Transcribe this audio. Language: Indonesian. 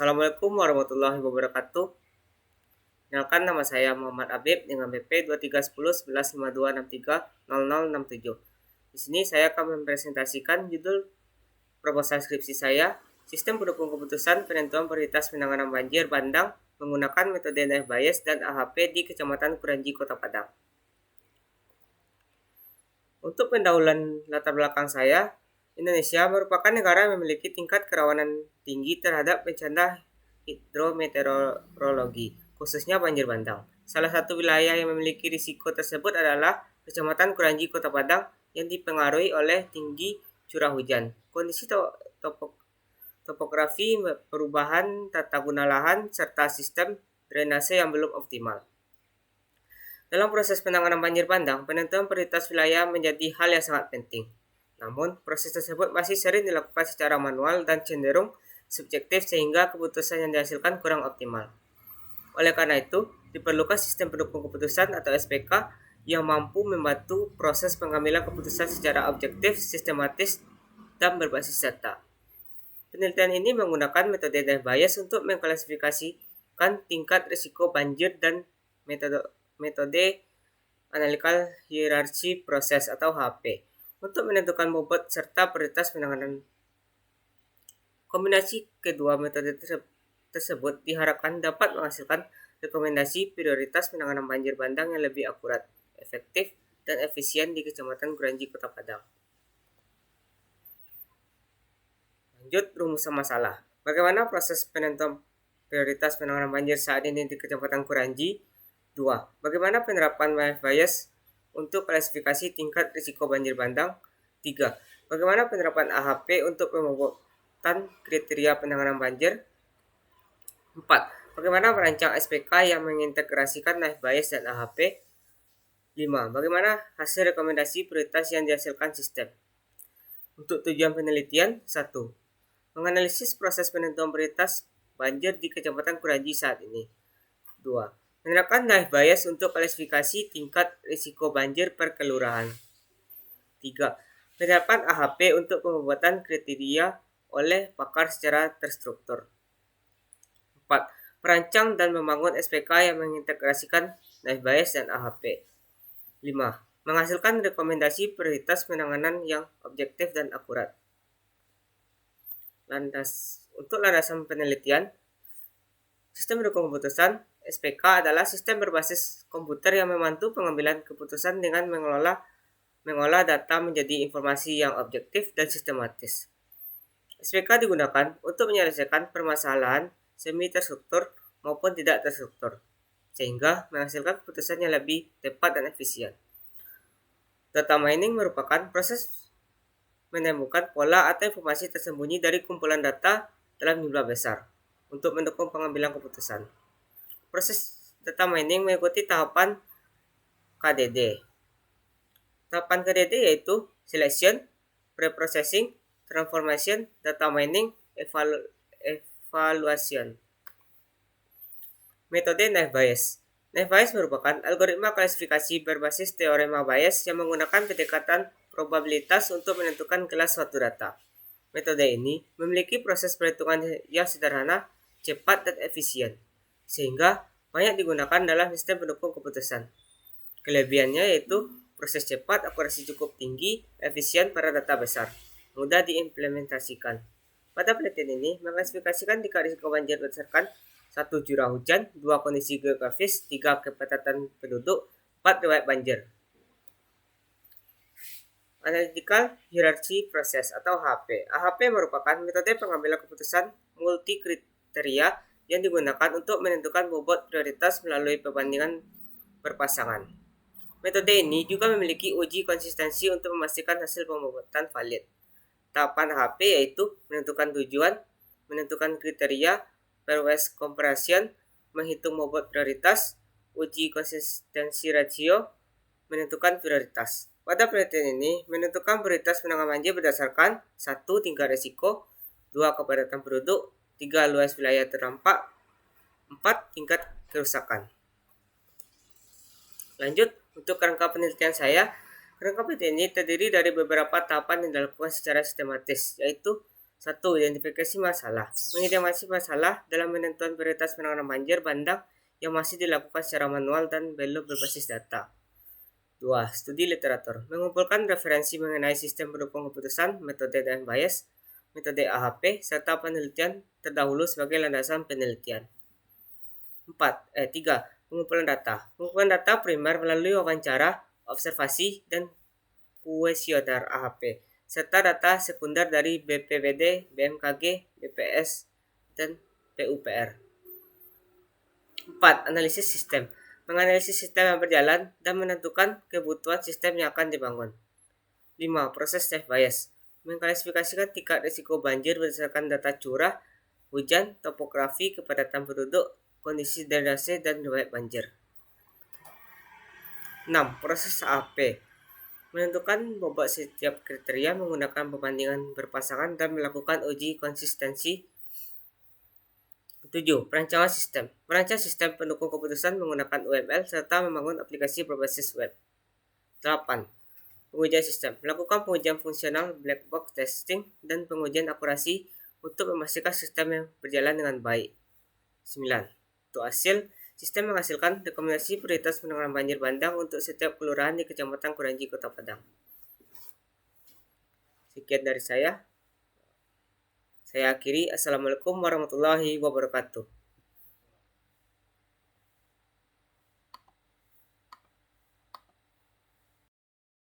Assalamualaikum warahmatullahi wabarakatuh. Kenalkan nama saya Muhammad Abib dengan BP 23101152630067. Di sini saya akan mempresentasikan judul proposal skripsi saya, Sistem Pendukung Keputusan Penentuan Prioritas Penanganan Banjir Bandang menggunakan metode Naif Bayes dan AHP di Kecamatan Kuranji, Kota Padang. Untuk pendahuluan latar belakang saya, Indonesia merupakan negara yang memiliki tingkat kerawanan tinggi terhadap bencana hidrometeorologi, khususnya banjir bandang. Salah satu wilayah yang memiliki risiko tersebut adalah Kecamatan Kuranji, Kota Padang yang dipengaruhi oleh tinggi curah hujan. Kondisi topografi, perubahan tata guna lahan, serta sistem drainase yang belum optimal. Dalam proses penanganan banjir bandang, penentuan prioritas wilayah menjadi hal yang sangat penting. Namun, proses tersebut masih sering dilakukan secara manual dan cenderung subjektif sehingga keputusan yang dihasilkan kurang optimal. Oleh karena itu, diperlukan sistem pendukung keputusan atau SPK yang mampu membantu proses pengambilan keputusan secara objektif, sistematis, dan berbasis data. Penelitian ini menggunakan metode Naif Bayes untuk mengklasifikasikan tingkat risiko banjir dan metode analytical hierarchy process atau HP untuk menentukan bobot serta prioritas penanganan. Kombinasi kedua metode tersebut diharapkan dapat menghasilkan rekomendasi prioritas penanganan banjir bandang yang lebih akurat, efektif, dan efisien di Kecamatan Kuranji, Kota Padang. Lanjut, rumusan masalah. Bagaimana proses penentuan prioritas penanganan banjir saat ini di Kecamatan Kuranji? 2. Bagaimana penerapan Naif Bayes untuk klasifikasi tingkat risiko banjir bandang? 3. Bagaimana penerapan AHP untuk pembobotan kriteria penanganan banjir? 4. Bagaimana merancang SPK yang mengintegrasikan Naif Bayes dan AHP? 5. Bagaimana hasil rekomendasi prioritas yang dihasilkan sistem? Untuk tujuan penelitian, 1. Menganalisis proses penentuan prioritas banjir di Kecamatan Kuranji saat ini. 2. Menerapkan Naif Bayes untuk klasifikasi tingkat risiko banjir per kelurahan. 3. Penerapan AHP untuk pembuatan kriteria oleh pakar secara terstruktur. 4. Merancang dan membangun SPK yang mengintegrasikan Naif Bayes dan AHP. 5. Menghasilkan rekomendasi prioritas penanganan yang objektif dan akurat. Untuk landasan penelitian, sistem pendukung keputusan SPK adalah sistem berbasis komputer yang membantu pengambilan keputusan dengan mengolah data menjadi informasi yang objektif dan sistematis. SPK digunakan untuk menyelesaikan permasalahan semi terstruktur maupun tidak terstruktur, sehingga menghasilkan keputusan yang lebih tepat dan efisien. Data mining merupakan proses menemukan pola atau informasi tersembunyi dari kumpulan data dalam jumlah besar untuk mendukung pengambilan keputusan. Proses data mining mengikuti tahapan KDD. Tahapan KDD yaitu selection, preprocessing, transformation, data mining, evaluation. Metode Naif Bayes. Naif Bayes merupakan algoritma klasifikasi berbasis teorema Bayes yang menggunakan pendekatan probabilitas untuk menentukan kelas suatu data. Metode ini memiliki proses perhitungan yang sederhana, cepat, dan efisien, sehingga banyak digunakan dalam sistem pendukung keputusan. Kelebihannya yaitu proses cepat, akurasi cukup tinggi, efisien pada data besar, mudah diimplementasikan. Pada penelitian ini mengklasifikasikan tingkat risiko banjir berdasarkan 1. Curah hujan, 2. Kondisi geografis, 3. Kepadatan penduduk, 4. Riwayat banjir. Analytical Hierarchy Process atau HP. AHP merupakan metode pengambilan keputusan multi kriteria yang digunakan untuk menentukan bobot prioritas melalui perbandingan berpasangan. Metode ini juga memiliki uji konsistensi untuk memastikan hasil pembobotan valid. Tahapan HP yaitu menentukan tujuan, menentukan kriteria, pairwise comparison, menghitung bobot prioritas, uji konsistensi ratio, menentukan prioritas. Pada penelitian ini, menentukan prioritas penanganan banjir berdasarkan 1. Tingkat risiko, 2. Kepadatan penduduk, 3. Luas wilayah terdampak, 4. Tingkat kerusakan. Lanjut, untuk kerangka penelitian saya, kerangka penelitian ini terdiri dari beberapa tahapan yang dilakukan secara sistematis, yaitu 1. Identifikasi masalah. Mengidentifikasi masalah dalam menentukan prioritas penanganan banjir bandang yang masih dilakukan secara manual dan belum berbasis data. 2. Studi literatur. Mengumpulkan referensi mengenai sistem pendukung keputusan, metode dan bias, metode AHP, serta penelitian terdahulu sebagai landasan penelitian. 3. Pengumpulan data. Pengumpulan data primer melalui wawancara, observasi, dan kuesioner AHP, serta data sekunder dari BPBD, BMKG, BPS, dan PUPR. 4. Analisis sistem. Menganalisis sistem yang berjalan dan menentukan kebutuhan sistem yang akan dibangun. 5. Proses safe bias. Mengklasifikasikan tingkat risiko banjir berdasarkan data curah, hujan, topografi, kepadatan penduduk, kondisi drainase, dan riwayat banjir. 6. Proses AHP. Menentukan bobot setiap kriteria menggunakan perbandingan berpasangan dan melakukan uji konsistensi. 7. Perancangan sistem. Merancang sistem pendukung keputusan menggunakan UML serta membangun aplikasi berbasis web. 8. Pengujian sistem. Melakukan pengujian fungsional, black box testing, dan pengujian akurasi untuk memastikan sistem yang berjalan dengan baik. 9. Untuk hasil, sistem menghasilkan rekomendasi prioritas penanganan banjir bandang untuk setiap kelurahan di Kecamatan Kuranji, Kota Padang. Sekian dari saya. Saya akhiri. Assalamualaikum warahmatullahi wabarakatuh.